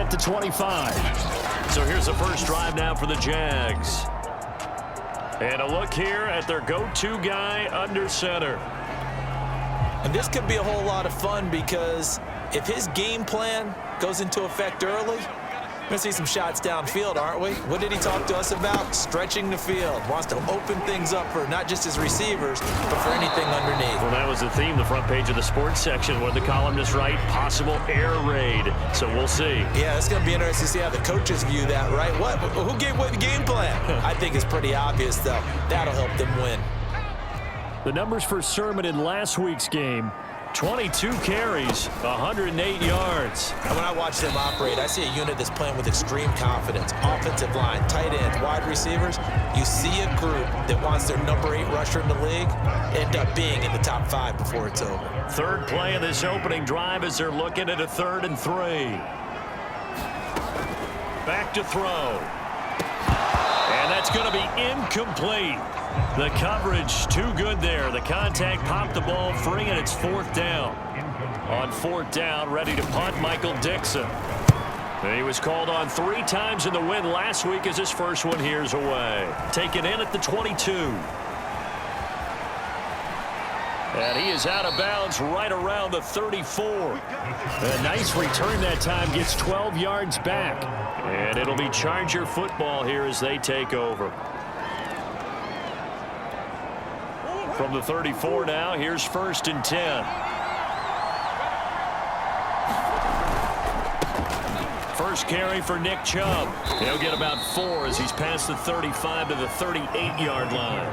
at the 25. So here's the first drive now for the Jags. And a look here at their go-to guy under center. And this could be a whole lot of fun because if his game plan goes into effect early, we're going to see some shots downfield, aren't we? What did he talk to us about? Stretching the field. Wants to open things up for not just his receivers, but for anything underneath. Well, that was the theme, the front page of the sports section, where the columnists write possible air raid. So we'll see. Yeah, it's going to be interesting to see how the coaches view that, right? What? Who gave away the game plan? I think it's pretty obvious, though. That'll help them win. The numbers for Sermon in last week's game: 22 carries, 108 yards. And when I watch them operate, I see a unit that's playing with extreme confidence. Offensive line, tight ends, wide receivers. You see a group that wants their number 8 rusher in the league end up being in the top 5 before it's over. Third play of this opening drive as they're looking at a 3rd and 3. Back to throw. And that's going to be incomplete. The coverage too good there. The contact popped the ball free, and it's 4th down. On 4th down, ready to punt, Michael Dixon. And he was called on 3 times in the win last week as his first one here's away. Taken in at the 22. And he is out of bounds right around the 34. A nice return that time, gets 12 yards back. And it'll be Charger football here as they take over. From the 34 now, here's 1st and 10. First carry for Nick Chubb. He'll get about 4 as he's past the 35 to the 38-yard line.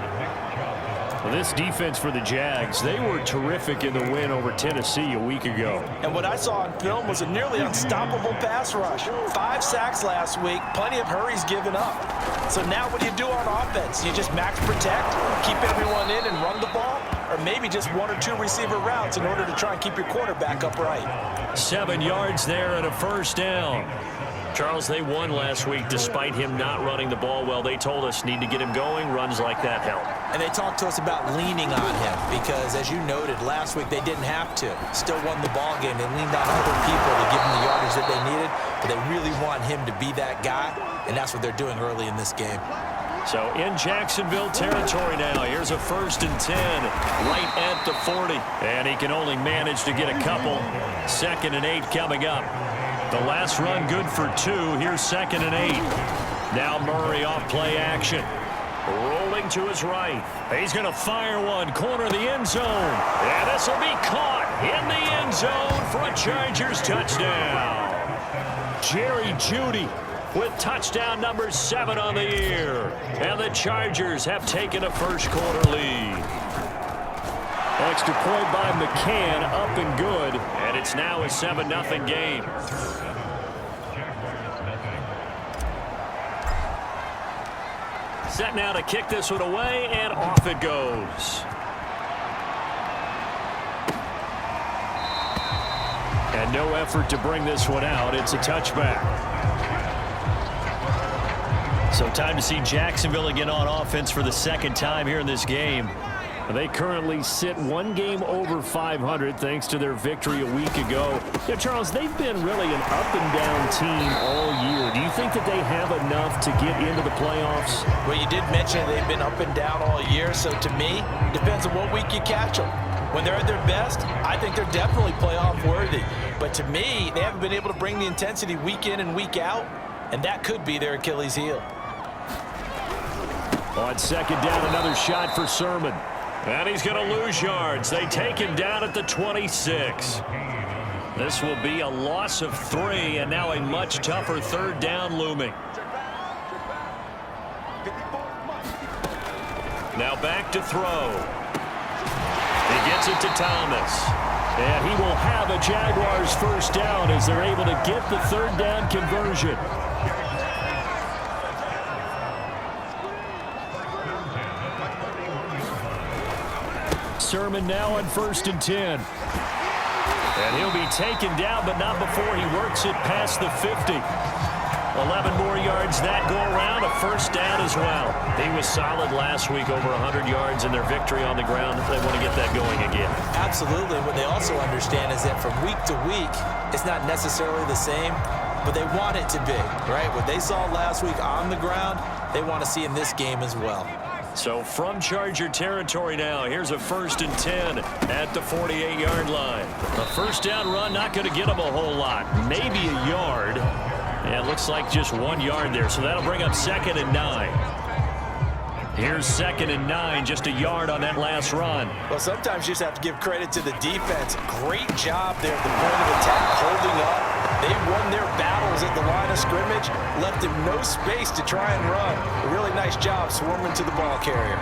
Well, this defense for the Jags, they were terrific in the win over Tennessee a week ago. And what I saw on film was a nearly unstoppable pass rush. 5 sacks last week, plenty of hurries given up. So now what do you do on offense? You just max protect, keep everyone in and run the ball, or maybe just 1 or 2 receiver routes in order to try and keep your quarterback upright. 7 yards there and a 1st down. Charles, they won last week despite him not running the ball well. They told us need to get him going. Runs like that help. And they talked to us about leaning on him because, as you noted, last week they didn't have to. Still won the ball game. They leaned on other people to give them the yardage that they needed, but they really want him to be that guy, and that's what they're doing early in this game. So in Jacksonville territory now, here's a 1st and 10, right at the 40. And he can only manage to get a couple. 2nd and 8 coming up. The last run good for 2. Here's 2nd and 8. Now Murray off play action. Rolling to his right. He's going to fire one. Corner of the end zone. And this will be caught in the end zone for a Chargers touchdown. Jerry Jeudy with touchdown number 7 on the year. And the Chargers have taken a first-quarter lead. Extra point by McCann, up and good. And it's now a 7-0 game. Set now to kick this one away, and off it goes. And no effort to bring this one out. It's a touchback. So time to see Jacksonville again on offense for the 2nd time here in this game. They currently sit 1 game over 500 thanks to their victory a week ago. Yeah, Charles, they've been really an up-and-down team all year. Do you think that they have enough to get into the playoffs? Well, you did mention they've been up and down all year, so to me, it depends on what week you catch them. When they're at their best, I think they're definitely playoff worthy. But to me, they haven't been able to bring the intensity week in and week out, and that could be their Achilles heel. On 2nd down, another shot for Sermon. And he's going to lose yards. They take him down at the 26. This will be a loss of 3, and now a much tougher 3rd down looming. Now back to throw. He gets it to Thomas. And he will have a Jaguars first down as they're able to get the 3rd down conversion. Sermon now on 1st and 10. And he'll be taken down, but not before he works it past the 50. 11 more yards that go around, a first down as well. He was solid last week, over 100 yards in their victory on the ground. They want to get that going again. Absolutely. What they also understand is that from week to week, it's not necessarily the same. but they want it to be, right? What they saw last week on the ground, they want to see in this game as well. So from Charger territory now, here's a 1st and 10 at the 48-yard line. A first down run, not going to get them a whole lot. Maybe a yard. And it looks like just 1 yard there, so that'll bring up 2nd and 9. Here's 2nd and 9, just a yard on that last run. Well, sometimes you just have to give credit to the defense. Great job there at the point of attack, holding up. They won their battles at the line of scrimmage, left him no space to try and run. A really nice job swarming to the ball carrier.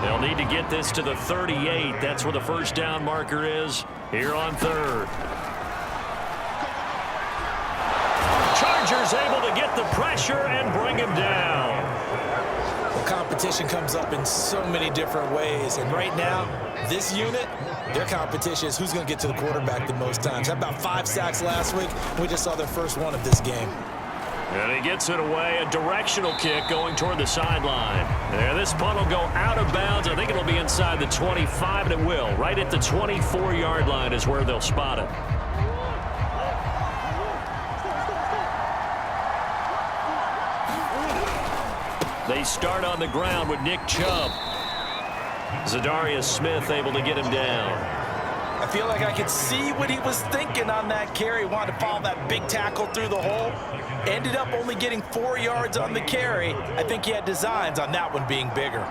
They'll need to get this to the 38. That's where the first down marker is here on 3rd. Chargers able to get the pressure and bring him down. Competition comes up in so many different ways, and right now this unit, their competition is who's going to get to the quarterback the most times. How about 5 sacks last week? We just saw their first one of this game. And he gets it away, a directional kick going toward the sideline. There, this punt will go out of bounds. I think it'll be inside the 25, and it will. Right at the 24-yard line is where they'll spot it. They start on the ground with Nick Chubb. Zadarius Smith able to get him down. I feel like I could see what he was thinking on that carry. Wanted to follow that big tackle through the hole. Ended up only getting 4 yards on the carry. I think he had designs on that one being bigger.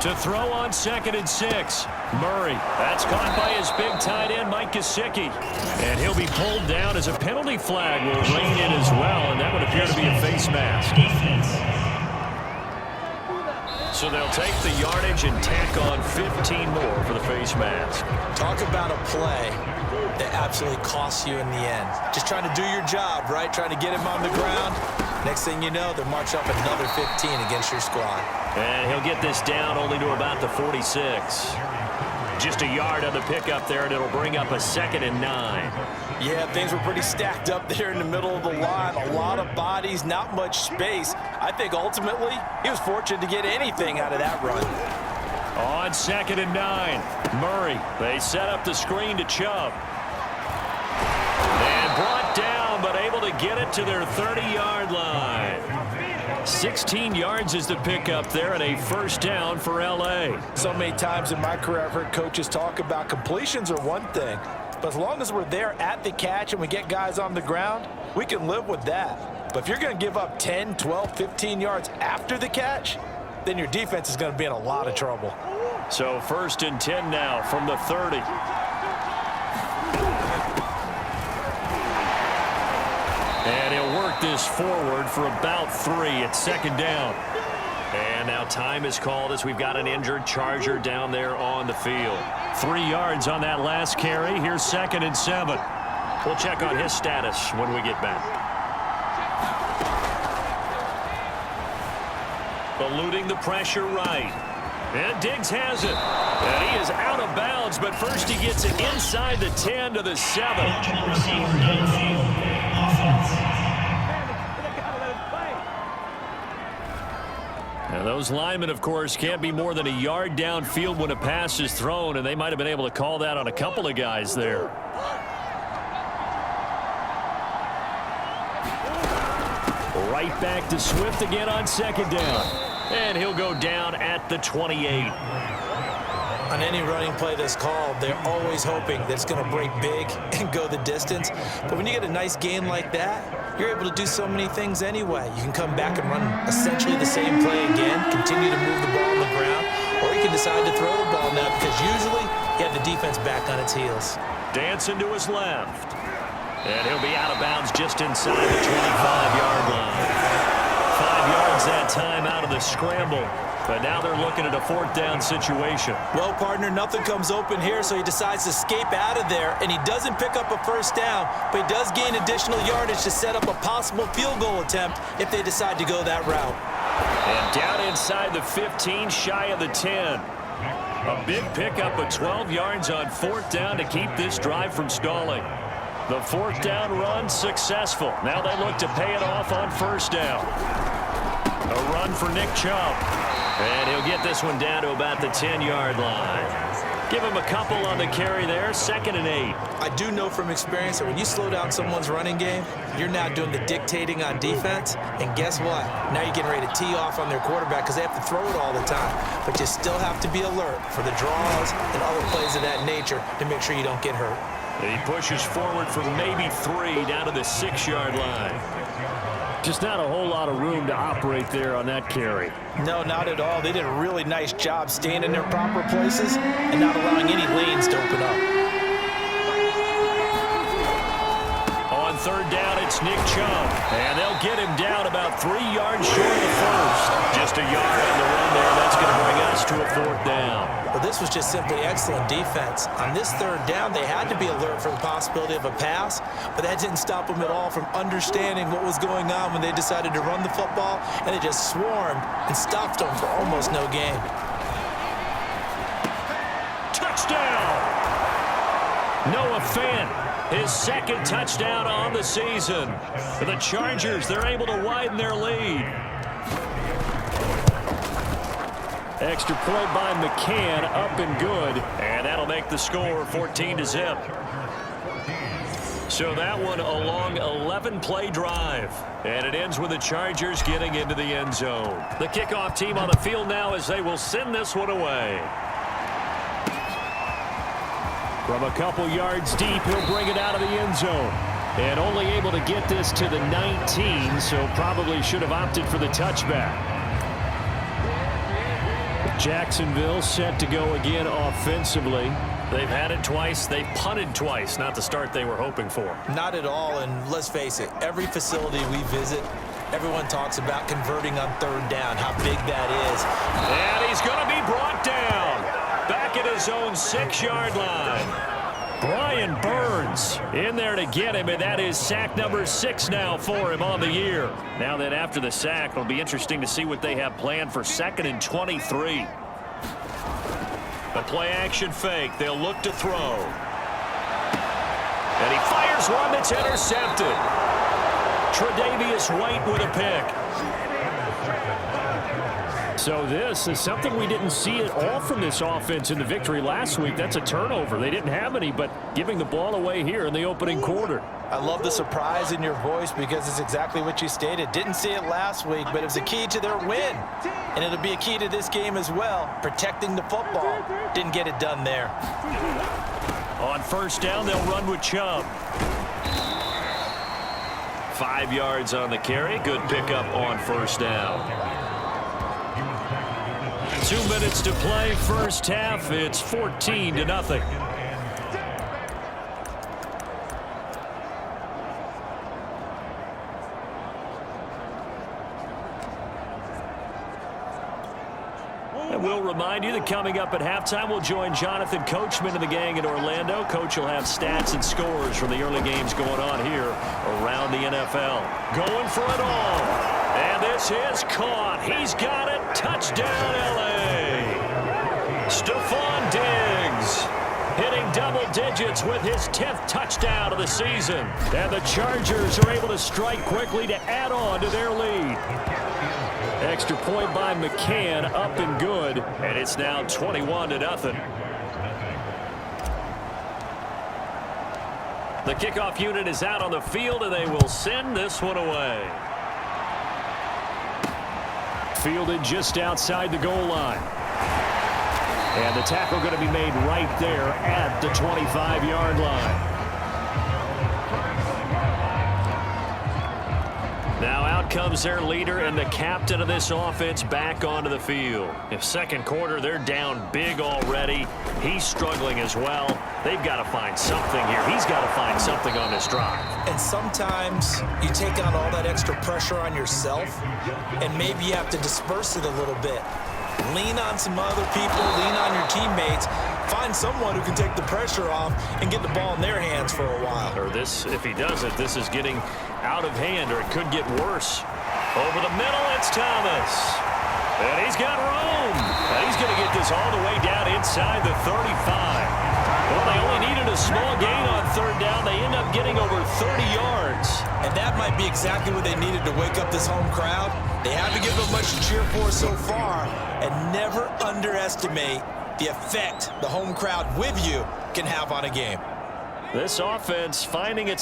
To throw on 2nd and 6. Murray. That's caught by his big tight end, Mike Gesicki. And he'll be pulled down as a penalty flag will ring in as well, and that would appear to be a face mask. So they'll take the yardage and tack on 15 more for the face mask. Talk about a play that absolutely costs you in the end. Just trying to do your job, right? Trying to get him on the ground. Next thing you know, they'll march up another 15 against your squad. And he'll get this down only to about the 46. Just a yard on the pickup there, and it'll bring up a 2nd and 9. Yeah, things were pretty stacked up there in the middle of the line. A lot of bodies, not much space. I think ultimately he was fortunate to get anything out of that run. On 2nd and 9, Murray. They set up the screen to Chubb. And brought down, but able to get it to their 30-yard line. 16 yards is the pickup there, and a first down for L.A. So many times in my career I've heard coaches talk about completions are one thing, but as long as we're there at the catch and we get guys on the ground, we can live with that. But if you're going to give up 10, 12, 15 yards after the catch, then your defense is going to be in a lot of trouble. So 1st and 10 now from the 30. And he'll work this forward for about 3 at 2nd down. And now time is called as we've got an injured Charger down there on the field. 3 yards on that last carry. Here's 2nd and 7. We'll check on his status when we get back. Eluding the pressure right. And Diggs has it. And he is out of bounds, but first he gets it inside the 10 to the 7. Now those linemen, of course, can't be more than a yard downfield when a pass is thrown, and they might have been able to call that on a couple of guys there. Right back to Swift again on 2nd down. And he'll go down at the 28. On any running play that's called, they're always hoping that it's going to break big and go the distance. But when you get a nice game like that, you're able to do so many things anyway. You can come back and run essentially the same play again, continue to move the ball on the ground, or you can decide to throw the ball now because usually you have the defense back on its heels. Dancing to his left. And he'll be out of bounds just inside the 25-yard line. 5 yards that time out of the scramble. But now they're looking at a 4th down situation. Well, partner, nothing comes open here, so he decides to escape out of there, and he doesn't pick up a first down, but he does gain additional yardage to set up a possible field goal attempt if they decide to go that route. And down inside the 15, shy of the 10. A big pickup of 12 yards on 4th down to keep this drive from stalling. The 4th down run successful. Now they look to pay it off on 1st down. A run for Nick Chubb. And he'll get this one down to about the 10-yard line. Give him a couple on the carry there, 2nd and 8. I do know from experience that when you slow down someone's running game, you're now doing the dictating on defense, and guess what? Now you're getting ready to tee off on their quarterback because they have to throw it all the time. But you still have to be alert for the draws and other plays of that nature to make sure you don't get hurt. He pushes forward for maybe 3 down to the 6-yard line. Just not a whole lot of room to operate there on that carry. No, not at all. They did a really nice job staying in their proper places and not allowing any lanes to open up. On 3rd down, it's Nick Chubb. And they'll get him down about 3 yards short of the first. Just a yard on the run there. That's going to bring us to a 4th down. Well, this was just simply excellent defense. On this 3rd down, they had to be alert for the possibility of a pass, but that didn't stop them at all from understanding what was going on when they decided to run the football, and they just swarmed and stopped them for almost no gain. Touchdown! Noah Fant, his 2nd touchdown on the season. For the Chargers, they're able to widen their lead. Extra point by McCann, up and good. And that'll make the score 14-0. So that one a long 11-play drive. And it ends with the Chargers getting into the end zone. The kickoff team on the field now as they will send this one away. From a couple yards deep, he'll bring it out of the end zone. And only able to get this to the 19, so probably should have opted for the touchback. Jacksonville set to go again offensively. They've had it twice. They've punted twice. Not the start they were hoping for. Not at all, and let's face it, every facility we visit, everyone talks about converting on 3rd down, how big that is. And he's going to be brought down. Back at his own 6-yard line. Brian Burns in there to get him, and that is sack number 6 now for him on the year. Now that after the sack, it'll be interesting to see what they have planned for 2nd and 23. The play-action fake. They'll look to throw. And he fires one that's intercepted. Tre'Davious White with a pick. So this is something we didn't see at all from this offense in the victory last week. That's a turnover. They didn't have any, but giving the ball away here in the opening quarter. I love the surprise in your voice because it's exactly what you stated. Didn't see it last week, but it was a key to their win. And it'll be a key to this game as well, protecting the football. Didn't get it done there. On 1st down, they'll run with Chubb. 5 yards on the carry. Good pickup on 1st down. 2 minutes to play, 1st half. It's 14-0. And we'll remind you that coming up at halftime, we'll join Jonathan Coachman and the gang in Orlando. Coach will have stats and scores from the early games going on here around the NFL. Going for it all. And this is caught. He's got it. Touchdown, L.A. Stephon Diggs hitting double digits with his 10th touchdown of the season. And the Chargers are able to strike quickly to add on to their lead. Extra point by McCann, up and good. And it's now 21-0. The kickoff unit is out on the field, and they will send this one away. Fielded just outside the goal line. And the tackle going to be made right there at the 25-yard line. Now out comes their leader and the captain of this offense back onto the field. In 2nd quarter, they're down big already. He's struggling as well. They've got to find something here. He's got to find something on this drive. And sometimes you take on all that extra pressure on yourself, and maybe you have to disperse it a little bit. Lean on some other people, lean on your teammates, find someone who can take the pressure off and get the ball in their hands for a while. Or this, if he does it, this is getting out of hand, or it could get worse. Over the middle, it's Thomas. And he's got room. And he's going to get this all the way down inside the 35. Well, they only needed a small gain on 3rd down. They end up getting over 30 yards. And that might be exactly what they needed to wake up this home crowd. They haven't given them much to cheer for so far. And never underestimate the effect the home crowd with you can have on a game. This offense finding its